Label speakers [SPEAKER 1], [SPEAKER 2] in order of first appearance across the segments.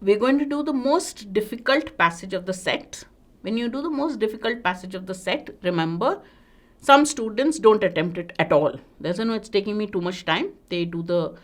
[SPEAKER 1] we're going to do the most difficult passage of the set. When you do the most difficult passage of the set, remember, some students don't attempt it at all. They say, no, it's taking me too much time. They do the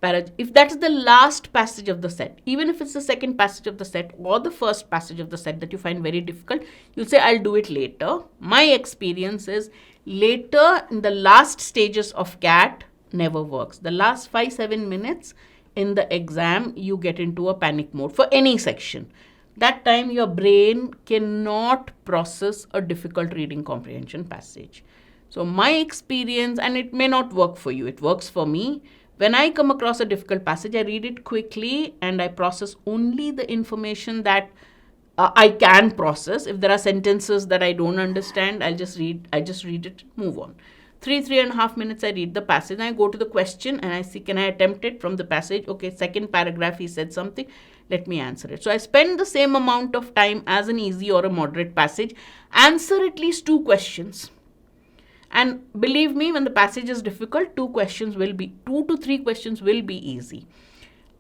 [SPEAKER 1] if that's the last passage of the set, even if it's the second passage of the set or the first passage of the set that you find very difficult, you'll say, I'll do it later. My experience is later in the last stages of CAT never works. The last 5-7 minutes in the exam, you get into a panic mode for any section. That time your brain cannot process a difficult reading comprehension passage. So my experience, and it may not work for you, it works for me. When I come across a difficult passage, I read it quickly and I process only the information that I can process. If there are sentences that I don't understand, I just read it, move on. 3.5 minutes I read the passage and I go to the question and I see, can I attempt it from the passage? Okay, second paragraph he said something, let me answer it. So I spend the same amount of time as an easy or a moderate passage, answer at least 2 questions. And believe me, when the passage is difficult, 2 to 3 questions will be easy.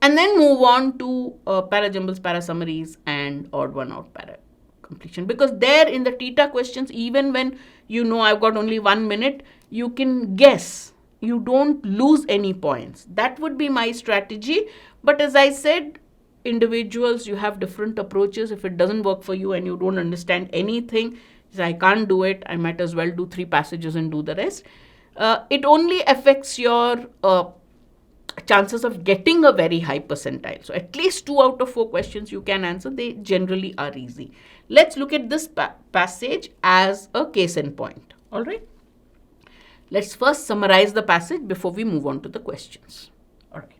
[SPEAKER 1] And then move on to para jumbles, para summaries, and odd one out para completion. Because there in the theta questions, even when you know I've got only 1 minute, you can guess. You don't lose any points. That would be my strategy. But as I said, individuals, you have different approaches. If it doesn't work for you and you don't understand anything, I can't do it, I might as well do 3 passages and do the rest. It only affects your chances of getting a very high percentile. So at least 2 out of 4 questions you can answer. They generally are easy. Let's look at this passage as a case in point. All right. Let's first summarize the passage before we move on to the questions. All right.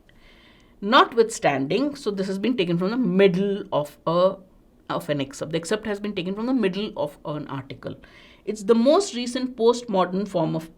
[SPEAKER 1] Notwithstanding, so this has been taken from the middle of an excerpt. The excerpt has been taken from the middle of an article. It's the most recent postmodern form of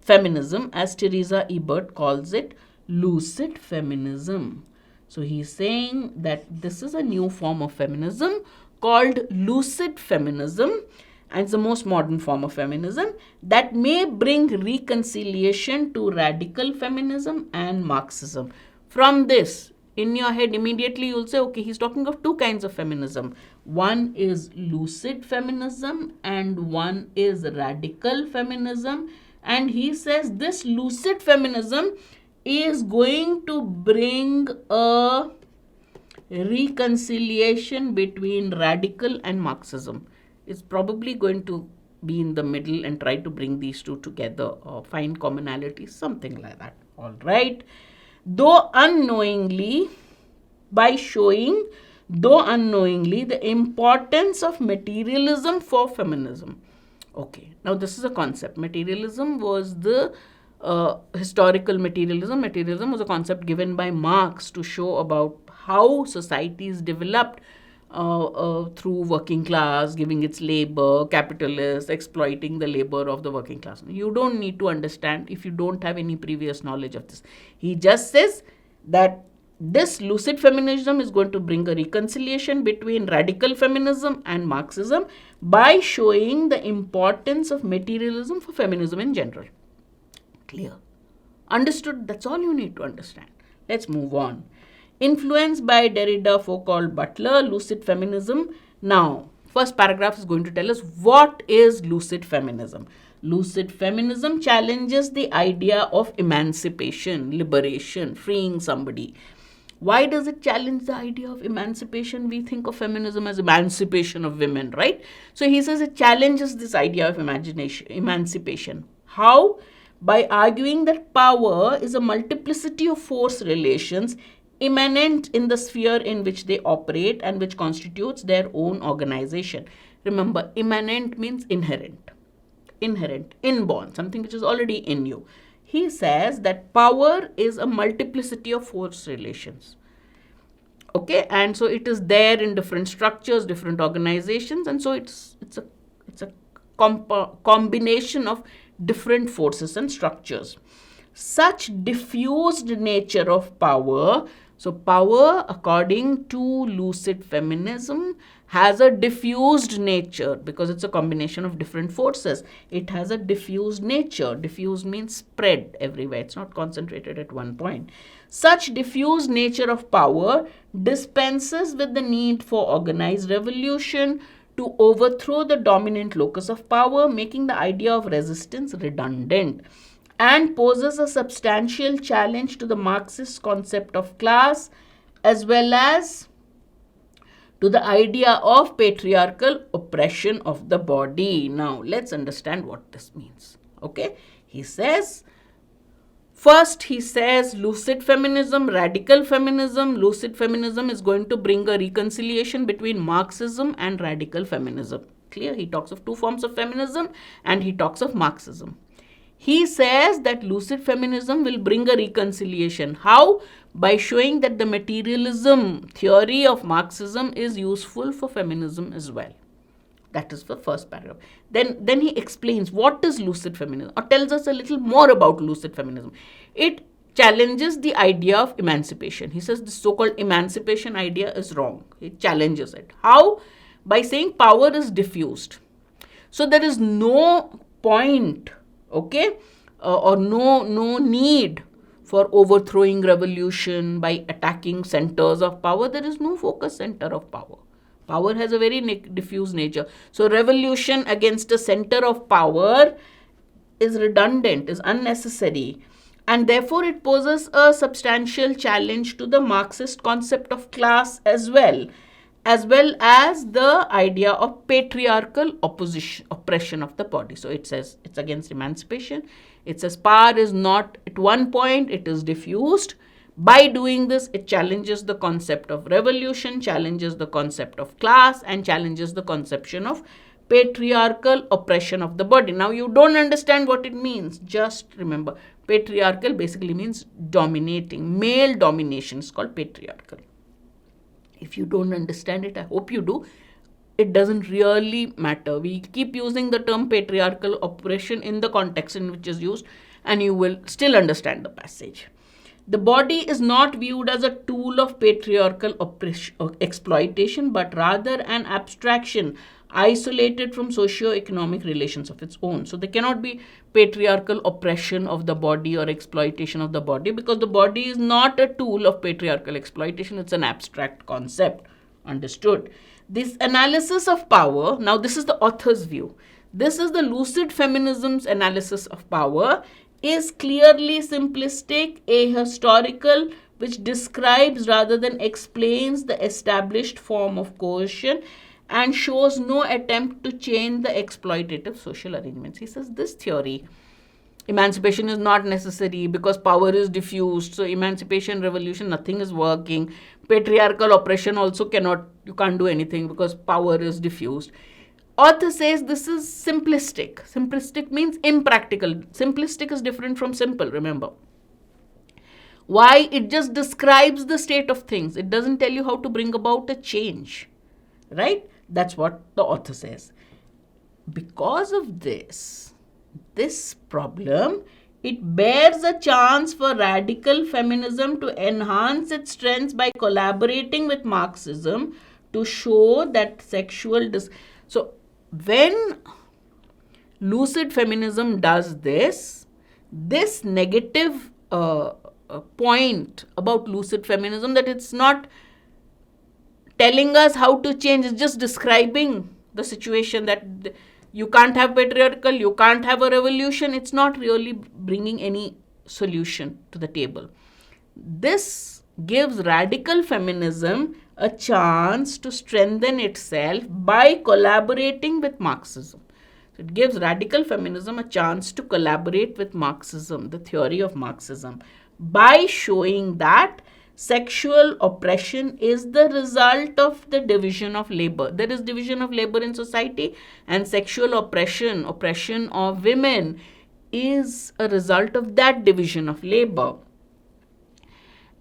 [SPEAKER 1] feminism, as Teresa Ebert calls it, lucid feminism. So he's saying that this is a new form of feminism called lucid feminism, and it's the most modern form of feminism that may bring reconciliation to radical feminism and Marxism. From this, in your head, immediately you'll say, okay, he's talking of 2 kinds of feminism. One is lucid feminism and one is radical feminism. And he says this lucid feminism is going to bring a reconciliation between radical and Marxism. It's probably going to be in the middle and try to bring these 2 together or find commonalities, something like that. All right. Though unknowingly, the importance of materialism for feminism. Okay, now this is a concept. Materialism was the historical materialism. Materialism was a concept given by Marx to show about how societies developed through working class, giving its labor, capitalists, exploiting the labor of the working class. You don't need to understand if you don't have any previous knowledge of this. He just says that this lucid feminism is going to bring a reconciliation between radical feminism and Marxism by showing the importance of materialism for feminism in general. Clear? Understood? That's all you need to understand. Let's move on. Influenced by Derrida, Foucault, Butler, lucid feminism. Now, first paragraph is going to tell us what is lucid feminism. Lucid feminism challenges the idea of emancipation, liberation, freeing somebody. Why does it challenge the idea of emancipation? We think of feminism as emancipation of women, right? So he says it challenges this idea of emancipation. How? By arguing that power is a multiplicity of force relations immanent in the sphere in which they operate and which constitutes their own organization. Remember, immanent means inherent, inborn, something which is already in you. He says that power is a multiplicity of force relations. Okay, and so it is there in different structures, different organizations, and so it's a combination of different forces and structures. Such diffused nature of power So power, according to lucid feminism, has a diffused nature because it's a combination of different forces. It has a diffused nature. Diffused means spread everywhere. It's not concentrated at one point. Such diffused nature of power dispenses with the need for organized revolution to overthrow the dominant locus of power, making the idea of resistance redundant, and poses a substantial challenge to the Marxist concept of class as well as to the idea of patriarchal oppression of the body. Now, let's understand what this means. Okay, he says, lucid feminism, radical feminism. Lucid feminism is going to bring a reconciliation between Marxism and radical feminism. Clear? He talks of two forms of feminism and he talks of Marxism. He says that lucid feminism will bring a reconciliation. How? By showing that the materialism theory of Marxism is useful for feminism as well. That is the first paragraph. Then he explains what is lucid feminism, or tells us a little more about lucid feminism. It challenges the idea of emancipation. He says the so-called emancipation idea is wrong. He challenges it. How? By saying power is diffused. So there is no point, or no need for overthrowing revolution by attacking centers of power. There is no focus center of power. Power has a very diffuse nature. So revolution against a center of power is redundant, is unnecessary, and therefore it poses a substantial challenge to the Marxist concept of class as well as the idea of patriarchal oppression of the body. So it says it's against emancipation. It says power is not at one point, it is diffused. By doing this, it challenges the concept of revolution, challenges the concept of class, and challenges the conception of patriarchal oppression of the body. Now, you don't understand what it means. Just remember, patriarchal basically means dominating. Male domination is called patriarchal. If you don't understand it, I hope you do. It doesn't really matter. We keep using the term patriarchal oppression in the context in which is used, and you will still understand the passage. The body is not viewed as a tool of patriarchal exploitation, but rather an abstraction isolated from socio-economic relations of its own. So there cannot be patriarchal oppression of the body or exploitation of the body, because the body is not a tool of patriarchal exploitation. It's an abstract concept. Understood? This analysis of power, now this is the author's view. This is the lucid feminism's analysis of power, is clearly simplistic, ahistorical, which describes rather than explains the established form of coercion and shows no attempt to change the exploitative social arrangements. He says this theory, emancipation is not necessary because power is diffused. So emancipation, revolution, nothing is working. Patriarchal oppression also you can't do anything because power is diffused. Author says this is simplistic. Simplistic means impractical. Simplistic is different from simple, remember. Why? It just describes the state of things. It doesn't tell you how to bring about a change, right? That's what the author says. Because of this problem, it bears a chance for radical feminism to enhance its strengths by collaborating with Marxism to show that So when lucid feminism does this negative point about lucid feminism, that it's not telling us how to change, it's just describing the situation that you can't have patriarchal, you can't have a revolution. It's not really bringing any solution to the table. This gives radical feminism a chance to strengthen itself by collaborating with Marxism. So it gives radical feminism a chance to collaborate with Marxism, the theory of Marxism, by showing that sexual oppression is the result of the division of labor. There is division of labor in society, and sexual oppression of women is a result of that division of labor.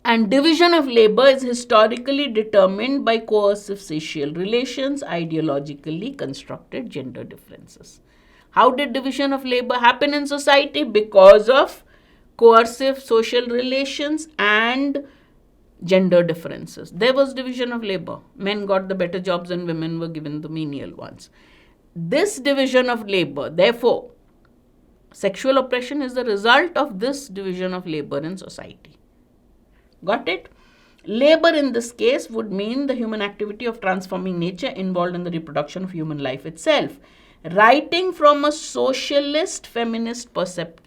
[SPEAKER 1] And division of labor is historically determined by coercive social relations, ideologically constructed gender differences. How did division of labor happen in society? Because of coercive social relations and gender differences. There was division of labor. Men got the better jobs and women were given the menial ones. This division of labor, therefore, sexual oppression is the result of this division of labor in society. Got it? Labor in this case would mean the human activity of transforming nature involved in the reproduction of human life itself. Writing from a socialist feminist perspective,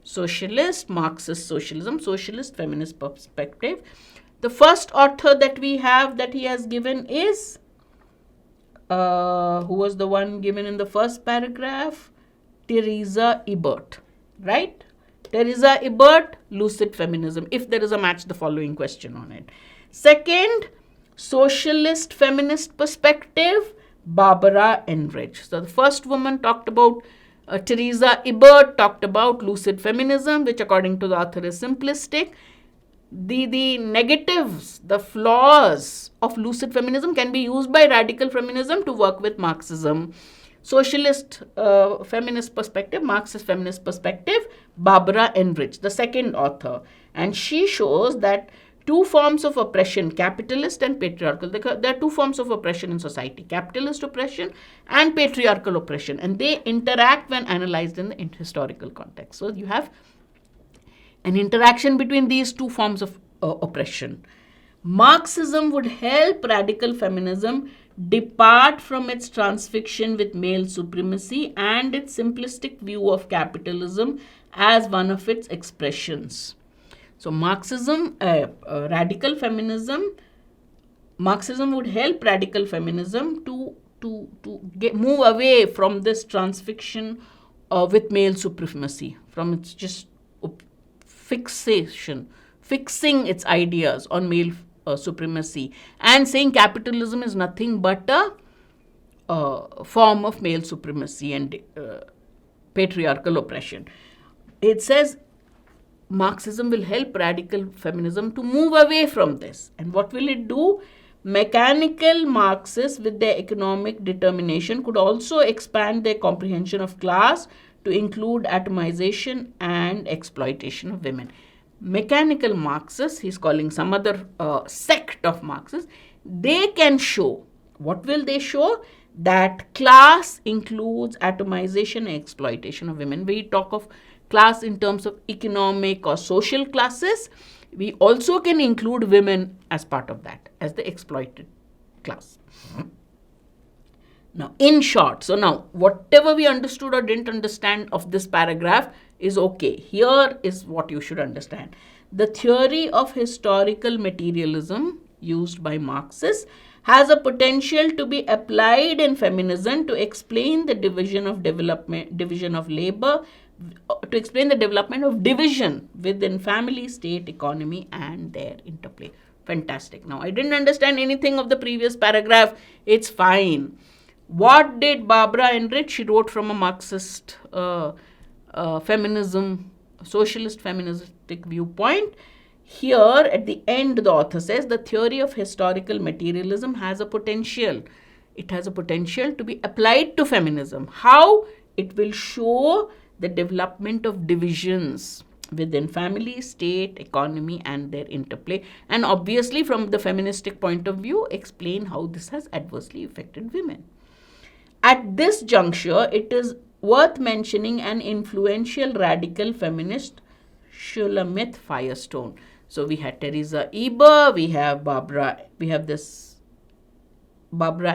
[SPEAKER 1] socialist, Marxist socialism, socialist feminist perspective, the first author that we have that he has given is, who was the one given in the first paragraph? Teresa Ebert, right? Teresa Ebert, lucid feminism. If there is a match, the following question on it. Second, socialist feminist perspective, Barbara Enrich. So the first woman talked about, Teresa Ebert talked about lucid feminism, which according to the author is simplistic. The negatives, the flaws of lucid feminism can be used by radical feminism to work with Marxism. Socialist feminist perspective, Marxist feminist perspective, Barbara Enrich, the second author. And she shows that two forms of oppression, capitalist and patriarchal. There are two forms of oppression in society, capitalist oppression and patriarchal oppression. And they interact when analyzed in the historical context. So you have an interaction between these two forms of oppression. Marxism would help radical feminism depart from its transfixion with male supremacy and its simplistic view of capitalism as one of its expressions. So Marxism would help radical feminism to move away from this transfixion with male supremacy, from its just fixing its ideas on male supremacy and saying capitalism is nothing but a form of male supremacy and patriarchal oppression. It says Marxism will help radical feminism to move away from this. And what will it do? Mechanical Marxists with their economic determination could also expand their comprehension of class to include atomization and exploitation of women. Mechanical Marxists, he's calling some other sect of Marxists, they can show, what will they show? That class includes atomization and exploitation of women. We talk of class in terms of economic or social classes. We also can include women as part of that, as the exploited class. Now, in short, so now, whatever we understood or didn't understand of this paragraph is okay. Here is what you should understand. The theory of historical materialism used by Marxists has a potential to be applied in feminism to explain the division of labor, to explain the development of division within family, state, economy, and their interplay. Fantastic. Now, I didn't understand anything of the previous paragraph. It's fine. What did Barbara Enrich? She wrote from a Marxist feminism, socialist feministic viewpoint. Here at the end, the author says the theory of historical materialism has a potential. It has a potential to be applied to feminism. How? It will show the development of divisions within family, state, economy, and their interplay. And obviously, from the feministic point of view, explain how this has adversely affected women. At this juncture, it is worth mentioning an influential radical feminist, Shulamit Firestone. So we had Teresa Ebert, we have Barbara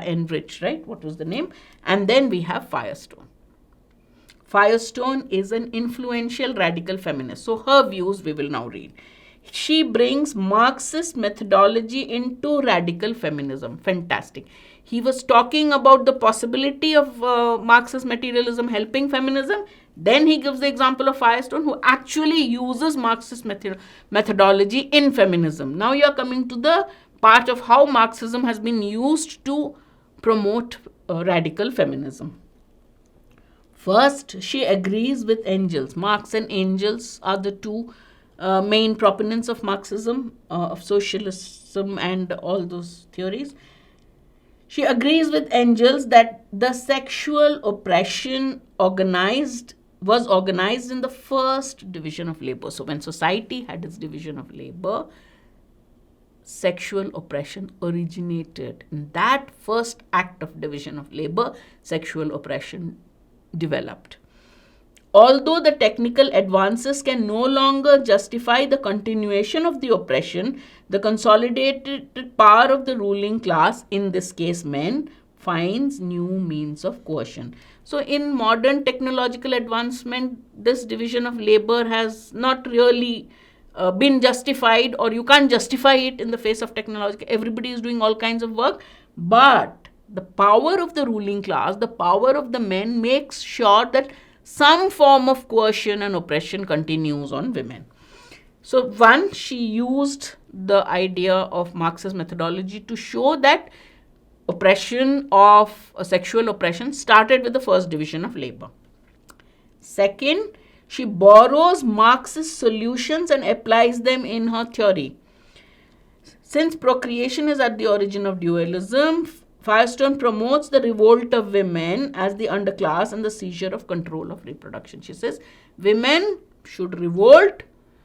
[SPEAKER 1] Enrich, right? What was the name? And then we have Firestone. Firestone is an influential radical feminist. So her views we will now read. She brings Marxist methodology into radical feminism. Fantastic. He was talking about the possibility of Marxist materialism helping feminism. Then he gives the example of Firestone, who actually uses Marxist methodology in feminism. Now you are coming to the part of how Marxism has been used to promote radical feminism. First, she agrees with Engels. Marx and Engels are the two main proponents of Marxism, of socialism and all those theories. She agrees with Engels that the sexual oppression organized was organized in the first division of labor. So when society had its division of labor, sexual oppression originated. In that first act of division of labor, sexual oppression developed. Although the technical advances can no longer justify the continuation of the oppression, the consolidated power of the ruling class, in this case men, finds new means of coercion. So in modern technological advancement, this division of labor has not really been justified, or you can't justify it in the face of technology. Everybody is doing all kinds of work, but the power of the ruling class, the power of the men, makes sure that some form of coercion and oppression continues on women. So one, she used the idea of Marxist methodology to show that oppression of sexual oppression started with the first division of labor. Second, she borrows Marxist solutions and applies them in her theory. Since procreation is at the origin of dualism, Firestone promotes the revolt of women as the underclass and the seizure of control of reproduction. She says women should revolt,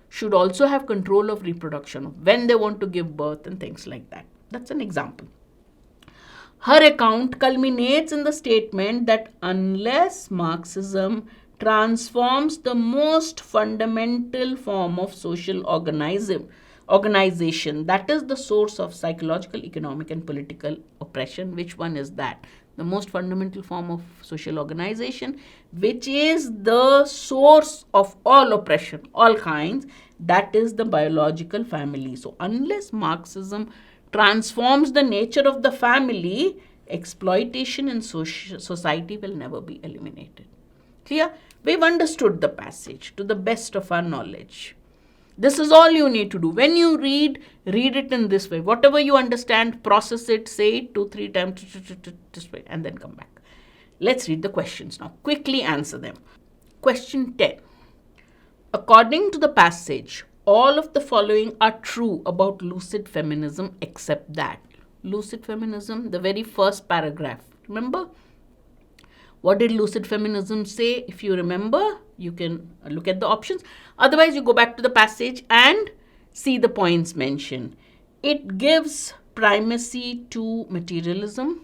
[SPEAKER 1] should also have control of reproduction when they want to give birth and things like that. That's an example. Her account culminates in the statement that unless Marxism transforms the most fundamental form of social organization, that is the source of psychological, economic and political oppression. Which one is that? The most fundamental form of social organization, which is the source of all oppression, all kinds, that is the biological family. So unless Marxism transforms the nature of the family, exploitation in society will never be eliminated. Clear? We've understood the passage to the best of our knowledge. This is all you need to do. When you read it in this way. Whatever you understand, process it, say it 2-3 times this way, and then come back. Let's read the questions now. Quickly answer them. Question 10. According to the passage, all of the following are true about lucid feminism except that. Lucid feminism, the very first paragraph. Remember? What did lucid feminism say? If you remember, you can look at the options. Otherwise, you go back to the passage and see the points mentioned. It gives primacy to materialism.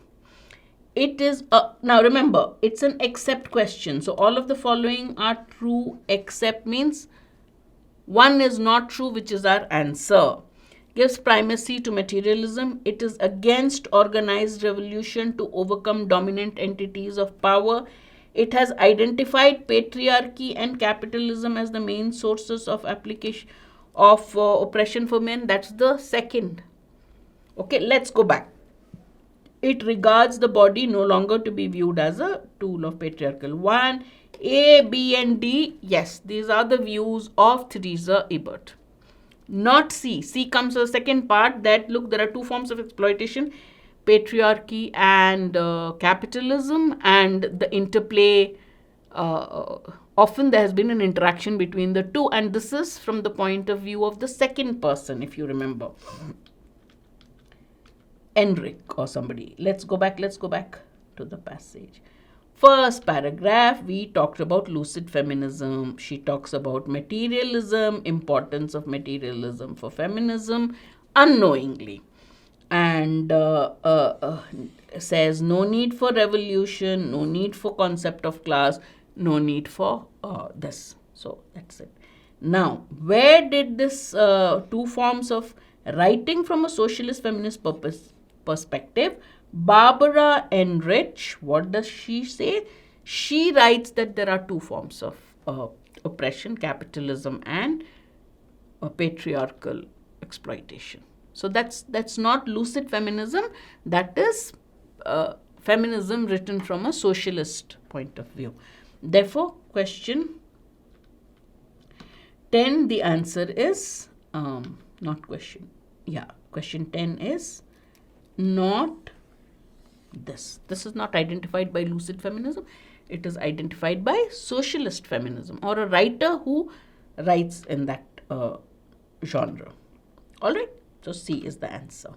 [SPEAKER 1] It is, now remember, it's an except question. So all of the following are true except means one is not true, which is our answer. Gives primacy to materialism. It is against organized revolution to overcome dominant entities of power. It has identified patriarchy and capitalism as the main sources of application of oppression for men. That's the second. Okay, let's go back. It regards the body no longer to be viewed as a tool of patriarchal. 1, A, B and D. Yes, these are the views of Theresa Ebert. Not C. C comes to the second part that, look, there are two forms of exploitation, patriarchy and capitalism, and the interplay. Often there has been an interaction between the two, and this is from the point of view of the second person, if you remember. Enric or somebody. Let's go back to the passage. First paragraph, we talked about lucid feminism. She talks about materialism, importance of materialism for feminism, unknowingly. And says no need for revolution, no need for concept of class, no need for this. So that's it. Now, where did this two forms of writing from a socialist feminist perspective, Barbara Enrich, what does she say? She writes that there are two forms of oppression, capitalism and patriarchal exploitation. So that's not lucid feminism. That is feminism written from a socialist point of view. Therefore, question 10, the answer is not question. Yeah, question 10 is not this. This is not identified by lucid feminism. It is identified by socialist feminism or a writer who writes in that genre. All right. So C is the answer.